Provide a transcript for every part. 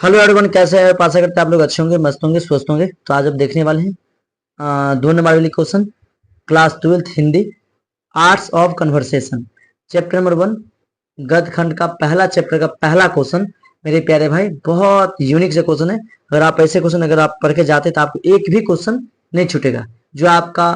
Hello everyone, कैसे हैं? आशा करते हैं आप लोग अच्छे होंगे, मस्त होंगे, स्वस्थ होंगे। तो आज अब देखने वाले हैं 2 नंबर वाली question, class 12th Hindi, arts of conversation, chapter number 1, गद्य खंड का पहला चैप्टर का पहला क्वेश्चन। मेरे प्यारे भाई, बहुत यूनिक से क्वेश्चन है। अगर आप ऐसे क्वेश्चन अगर आप पढ़ के जाते तो आपको एक भी क्वेश्चन नहीं छूटेगा। जो आपका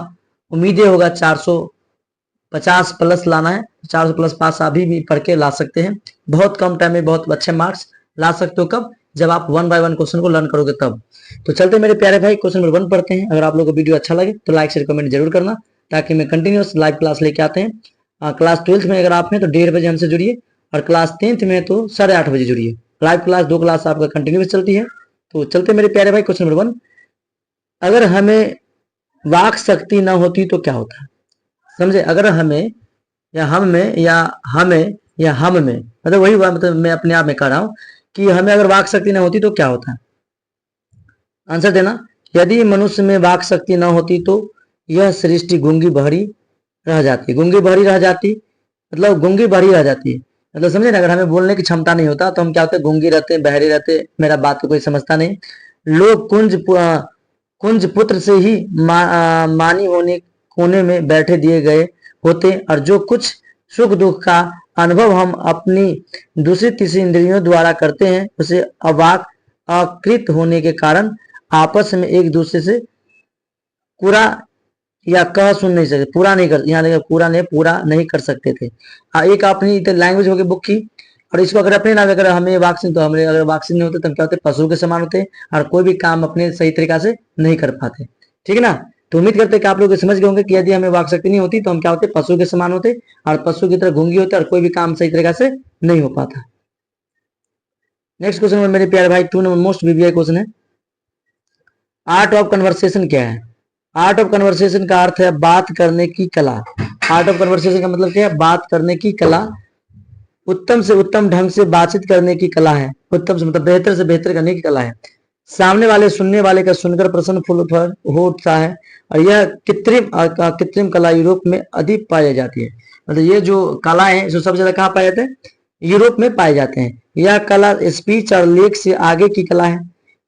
उम्मीदें होगा 450 प्लस लाना है, 400 प्लस पास अभी भी पढ़ के ला सकते हैं। बहुत कम टाइम में बहुत अच्छे मार्क्स ला सकते हो। कब? जब आप 1 बाय 1 क्वेश्चन को लर्न करोगे तब। तो चलते मेरे प्यारे भाई क्वेश्चन नंबर 1 पढ़ते हैं। अगर आप लोगों को वीडियो अच्छा लगे तो लाइक शेयर कमेंट जरूर करना, ताकि मैं कंटिन्यूस लाइव क्लास लेके आते हैं। क्लास 12th में अगर आप हैं तो 1:30 बजे हमसे जुड़िए, और क्लास 10th में तो 8:30 बजे जुड़िए। लाइव क्लास 2 क्लास आपका कंटिन्यूस चलती है। तो चलते मेरे प्यारे भाई क्वेश्चन नंबर 1, अगर हमें वाक शक्ति न होती तो क्या होता? समझे? अगर हमें या हम में या हमें या हम में, मतलब वही हुआ, मतलब मैं अपने आप में कह रहा हूं कि हमें अगर वाक शक्ति ना होती तो क्या होता? आंसर देना। यदि मनुष्य में वाक शक्ति ना होती तो यह सृष्टि गूंगी बहरी रह जाती। गूंगी बहरी रह जाती मतलब गूंगी बहरी रह जाती है, मतलब समझे ना? अगर हमें बोलने की क्षमता नहीं होता तो हम क्या होते? गूंगी रहते, बहरे रहते। मेरा बात को कोई समझता नहीं। लोग कुंज पुत्र से ही मानी होने कोने में बैठे दिए गए होते, और जो कुछ सुख दुख का अनुभव हम अपनी दूसरी तीसरी इंद्रियों द्वारा करते हैं, उसे अवाक अकृत होने के कारण आपस में एक दूसरे से पूरा या कह सुन नहीं सकते, पूरा नहीं कर, यहाँ पूरा नहीं कर सकते थे। एक अपनी लैंग्वेज होगी बुक की, और इसको अगर अपने नाम, अगर हमें वाक्सिन, तो हमें अगर वाक्सिन नहीं होते तो हम क्या होते? पशु के समान होते, और कोई भी काम अपने सही तरीका से नहीं कर पाते। ठीक है ना? तो उम्मीद करते हैं कि आप लोग समझ गए होंगे कि यदि हमें वाक शक्ति नहीं होती तो हम क्या होते? पशु के समान होते, और पशु की तरह गूंगी होते, और कोई भी काम सही तरीका से नहीं हो पाता। नेक्स्ट क्वेश्चन में मेरे प्यारे भाई 2 नंबर मोस्ट वीवीआई क्वेश्चन है, आर्ट ऑफ कन्वर्सेशन क्या है? आर्ट ऑफ कन्वर्सेशन का अर्थ है बात करने की कला। आर्ट ऑफ कन्वर्सेशन का मतलब क्या है? बात करने की कला। उत्तम से उत्तम ढंग से बातचीत करने की कला है। उत्तम से मतलब बेहतर से बेहतर करने की कला है। सामने वाले सुनने वाले का सुनकर प्रसन्न फूल हो उठता है, और यह कृत्रिम कला यूरोप में अधिक पाई जाती है। मतलब ये जो कला है जो सबसे ज्यादा कहाँ पाए जाते हैं? यूरोप में पाए जाते हैं। यह कला स्पीच और लेख से आगे की कला है।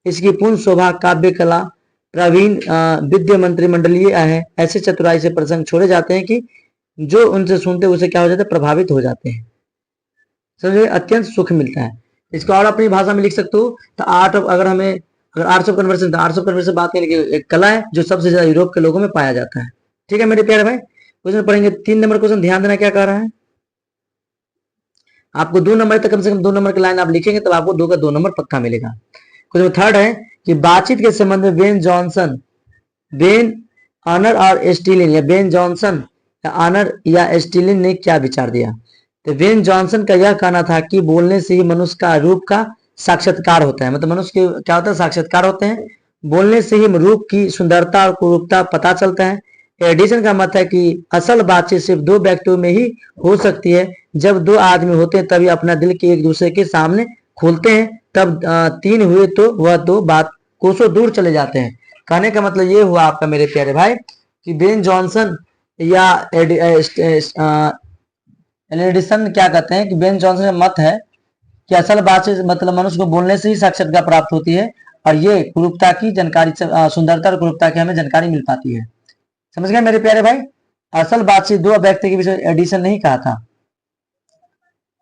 इसकी पूर्ण शोभा काव्य कला प्रवीण विद्य मंत्रिमंडलीय है। ऐसे चतुराई से प्रसंग छोड़े जाते हैं कि जो उनसे सुनते उसे क्या हो जाता है? प्रभावित हो जाते हैं। समझे? अत्यंत सुख मिलता है। इसको और अपनी भाषा में लिख सकते हो तो आर्ट ऑफ, अगर हमें अगर arts of conversation, arts of conversation बात करें कि एक कला है जो सबसे ज्यादा यूरोप के लोगों में पाया जाता है। ठीक है मेरे प्यारे भाई, क्वेश्चन पढ़ेंगे 3 नंबर क्वेश्चन। ध्यान देना क्या कह रहा है आपको। 2 नंबर तक, कम से कम 2 नंबर की लाइन आप लिखेंगे तब आपको 2 का 2 नंबर पक्का मिलेगा। क्वेश्चन थर्ड है कि बातचीत के संबंध में बेन ऑनर और स्टीलिन, या बेन जॉनसन या ऑनर या स्टीलिन ने क्या विचार दिया? तो बेन जॉनसन का यह कहना था कि बोलने से ही मनुष्य का रूप का साक्षात्कार होता है। मतलब मनुष्य के क्या होता है? साक्षात्कार होते हैं। बोलने से ही रूप की सुंदरता और कुरूपता पता चलता है। एडिसन का मत है कि असल बातचीत सिर्फ 2 व्यक्तियों में ही हो सकती है। जब 2 आदमी होते हैं तभी अपना दिल के एक दूसरे के सामने खोलते हैं, तब 3 हुए तो वह 2 बात कोसों दूर चले जाते हैं। कहने का मतलब ये हुआ आपका मेरे प्यारे भाई कि बेन जॉनसन या एडिसन क्या कहते हैं कि बेन जॉनसन का मत है कि असल बात से मतलब मनुष्य को बोलने से ही साक्षात्कार प्राप्त होती है, और ये कुरूपता की जानकारी, सुंदरता और कुरूपता की हमें जानकारी मिल पाती है। समझ गए मेरे प्यारे भाई? असल बातचीत 2 व्यक्ति के बीच एडिशन नहीं कहा था।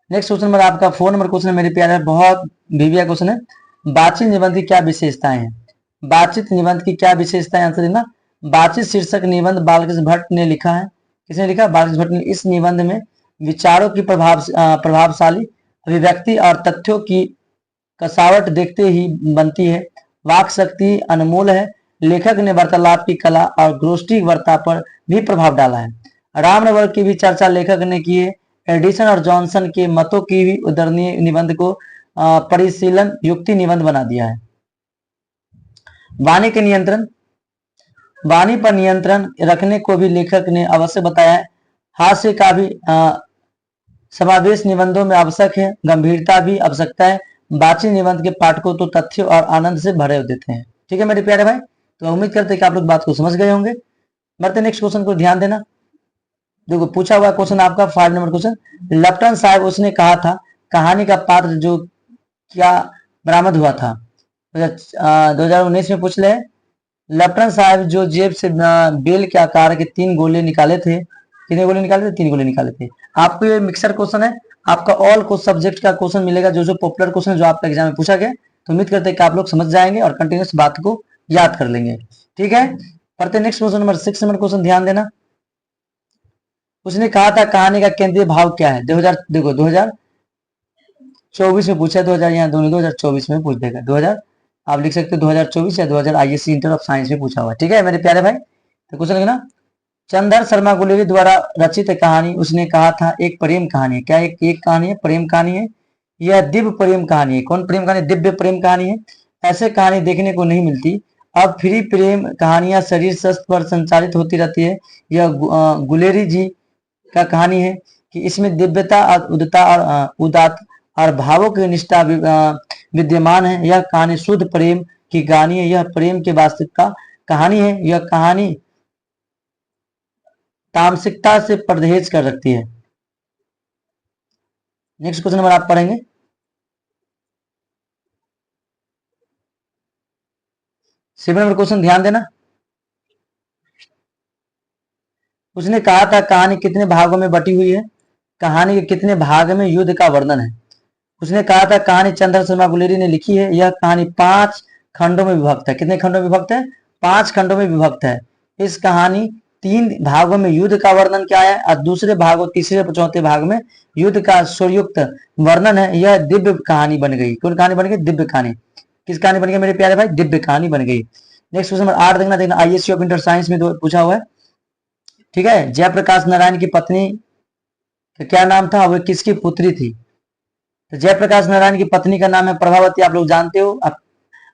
नेक्स्ट क्वेश्चन नंबर आपका 4 नंबर क्वेश्चन है मेरे प्यारे, बहुत वीवीआई क्वेश्चन है। बातचीत निबंध की क्या विशेषताएं हैं? बातचीत निबंध की क्या विशेषताएं? आंसर देना। बातचीत शीर्षक निबंध बालकृष्ण भट्ट ने लिखा है। किसने लिखा? बालकृष्ण भट्ट ने। इस निबंध में विचारों की प्रभावशाली अभिव्यक्ति और तथ्यों की कसावट देखते ही बनती है। वाक शक्ति अनमोल है। लेखक ने वार्तालाप की कला और गोष्ठी वार्ता पर भी प्रभाव डाला है। रामनगर की भी चर्चा लेखक ने की है। एडिसन और जॉनसन के मतों की भी उदरणीय निबंध को परिशीलन युक्ति निबंध बना दिया है। वाणी के नियंत्रण, वाणी पर नियंत्रण रखने को भी लेखक ने अवश्य बताया है। हास्य का भी समावेश निबंधों में आवश्यक है। गंभीरता भी आवश्यकता है। बातचीत निबंध के पाठकों तो तथ्य और आनंद से भरे देते हैं। ठीक है मेरे प्यारे भाई, तो उम्मीद करते हैं कि आप लोग बात को समझ गए होंगे। बढ़ते नेक्स्ट क्वेश्चन को, ध्यान देना। देखो पूछा हुआ क्वेश्चन आपका 5 नंबर क्वेश्चन। लप्टन साहब उसने कहा था कहानी का पात्र जो क्या बरामद हुआ था? 2019 में पूछ ले, लेफ्टिनेंट साहब जो जेब से बेल के आकार के 3 गोले निकाले थे, कितने गोले निकाले थे? 3 गोले निकाले थे। आपको ये मिक्सर क्वेश्चन है, आपका ऑल को सब्जेक्ट का क्वेश्चन मिलेगा, जो जो पॉपुलर क्वेश्चन जो आपका एग्जाम में पूछा गया। तो उम्मीद करते हैं कि आप लोग समझ जाएंगे और कंटिन्यूस बात को याद कर लेंगे। ठीक है, पढ़ते next question number 6 number question, ध्यान देना। उसने कहा था कहानी का केंद्रीय भाव क्या है? 2024 में पूछा है, 2000 यहाँ दोनों 2024 में पूछ देगा। 2000 आप लिख सकते हो 2024 या 2000 आईएससी इंटर ऑफ साइंस में पूछा हुआ। ठीक है मेरे प्यारे भाई, तो क्वेश्चन लिखना। चंदर शर्मा गुलेरी द्वारा रचित कहानी उसने कहा था एक प्रेम कहानी है। क्या एक कहानी है? प्रेम कहानी है। यह दिव्य प्रेम कहानी है। कौन प्रेम कहानी? दिव्य प्रेम कहानी है। ऐसे कहानी देखने को नहीं मिलती। अब फ्री प्रेम कहानियां शरीर शस्त्र पर संचालित होती रहती है। यह गुलेरी जी का कहानी है कि इसमें दिव्यता और उदारता और उदात और भावों की निष्ठा विद्यमान है। यह कहानी शुद्ध प्रेम की कहानी है। यह प्रेम की वास्तविकता कहानी है। यह कहानी तामसिकता से परहेज कर रखती है। नेक्स्ट क्वेश्चन नंबर आप पढ़ेंगे। सेवन नंबर क्वेश्चन ध्यान देना। उसने कहा था कहानी कितने भागों में बटी हुई है? कहानी के कितने भाग में युद्ध का वर्णन है? उसने कहा था कहानी चंद्र शर्मा गुलेरी ने लिखी है। यह कहानी 5 खंडों में विभक्त है। कितने खंडों में विभक्त है? 5 खंडों में विभक्त है। इस कहानी 3 भागों में युद्ध का वर्णन क्या है और दूसरे भाग और तीसरे और चौथे भाग में युद्ध का स्वरयुक्त वर्णन है। यह दिव्य कहानी बन गई। कौन कहानी बन गई? दिव्य कहानी। किस कहानी बन गई मेरे प्यारे भाई? दिव्य कहानी बन गई। नेक्स्ट क्वेश्चन नंबर 8 देखना आईएससी ऑफ इंटर साइंस में पूछा हुआ है। ठीक है, जयप्रकाश नारायण की पत्नी का क्या नाम था? वह किसकी पुत्री थी? तो जयप्रकाश नारायण की पत्नी का नाम है प्रभावती, आप लोग जानते हो।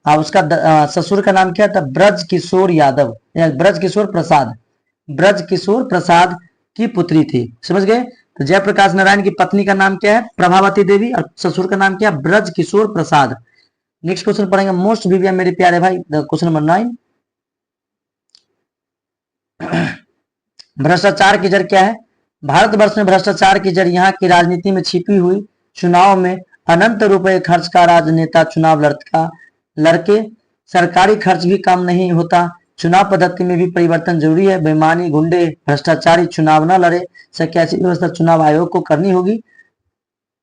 उसका ससुर का नाम क्या था? ब्रज किशोर यादव, ब्रज किशोर प्रसाद। ब्रज किशोर प्रसाद की पुत्री थी। समझ गए? तो जयप्रकाश नारायण की पत्नी का नाम क्या है? प्रभावती देवी, और ससुर का नाम क्या? ब्रज किशोर प्रसाद। नेक्स्ट क्वेश्चन पढ़ेंगे मोस्ट वीविया मेरे प्यारे भाई, क्वेश्चन नंबर 9। भ्रष्टाचार की जड़ क्या है? भारतवर्ष में भ्रष्टाचार की जड़ यहाँ की राजनीति में छिपी हुई। चुनाव में अनंत रुपए खर्च का राजनेता चुनाव लड़के सरकारी खर्च भी कम नहीं होता। चुनाव पद्धति में भी परिवर्तन जरूरी है। बेईमानी, गुंडे, भ्रष्टाचारी चुनाव न लड़े सके ऐसी व्यवस्था चुनाव आयोग को करनी होगी।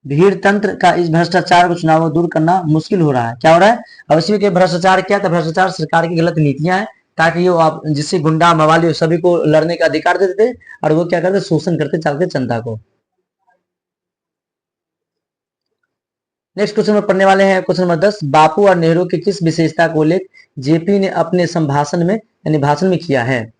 भीड़ तंत्र का इस भ्रष्टाचार को चुनाव दूर करना मुश्किल हो रहा है। क्या हो रहा है? अब इसमें के भ्रष्टाचार क्या था? भ्रष्टाचार सरकार की गलत नीतियां हैं, ताकि ये आप जिससे गुंडा मवाली सभी को लड़ने का अधिकार देते थे, और वो क्या करते? शोषण करते चलते जनता को। नेक्स्ट क्वेश्चन में पढ़ने वाले हैं क्वेश्चन नंबर 10। बापू और नेहरू की किस विशेषता को उल्लेख जेपी ने अपने संभाषण में यानी भाषण में किया है?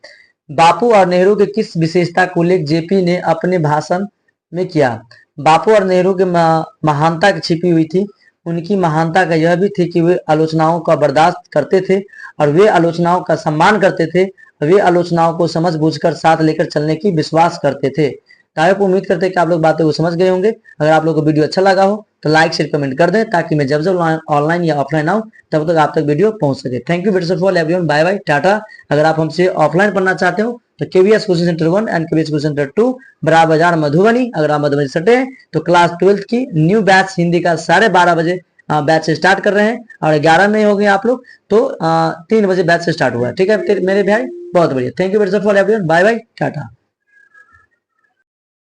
बापू और नेहरू के किस विशेषता को उल्लेख जेपी ने अपने भाषण में किया? बापू और नेहरू की महानता की छिपी हुई थी। उनकी महानता का यह भी थी कि वे आलोचनाओं का बर्दाश्त करते थे और वे आलोचनाओं का सम्मान करते थे। वे आलोचनाओं को समझ बूझकर साथ लेकर चलने की विश्वास करते थे। तो उम्मीद करते हैं कि आप लोग बातें को समझ गए होंगे। अगर आप लोग को वीडियो अच्छा लगा हो तो लाइक शेयर कमेंट कर दें, ताकि मैं जब जब ऑनलाइन या ऑफलाइन आऊँ तब तक आप तक वीडियो पहुंच सके। Thank you very much everyone, bye bye, tata. अगर आप हमसे ऑफलाइन पढ़ना चाहते हो तो KVS coaching centre 1 and KVS coaching centre 2 बड़ा बाजार मधुबनी। अगर आप मधुबनी सटे हैं तो क्लास 12 की न्यू बैच हिंदी का 12:30 बजे बैच से स्टार्ट कर रहे हैं, और 11 में हो गए आप लोग तो 3 बजे बैच से स्टार्ट हुआ है। ठीक है मेरे भाई, बहुत बढ़िया। Thank you very much everyone, bye bye, Tata.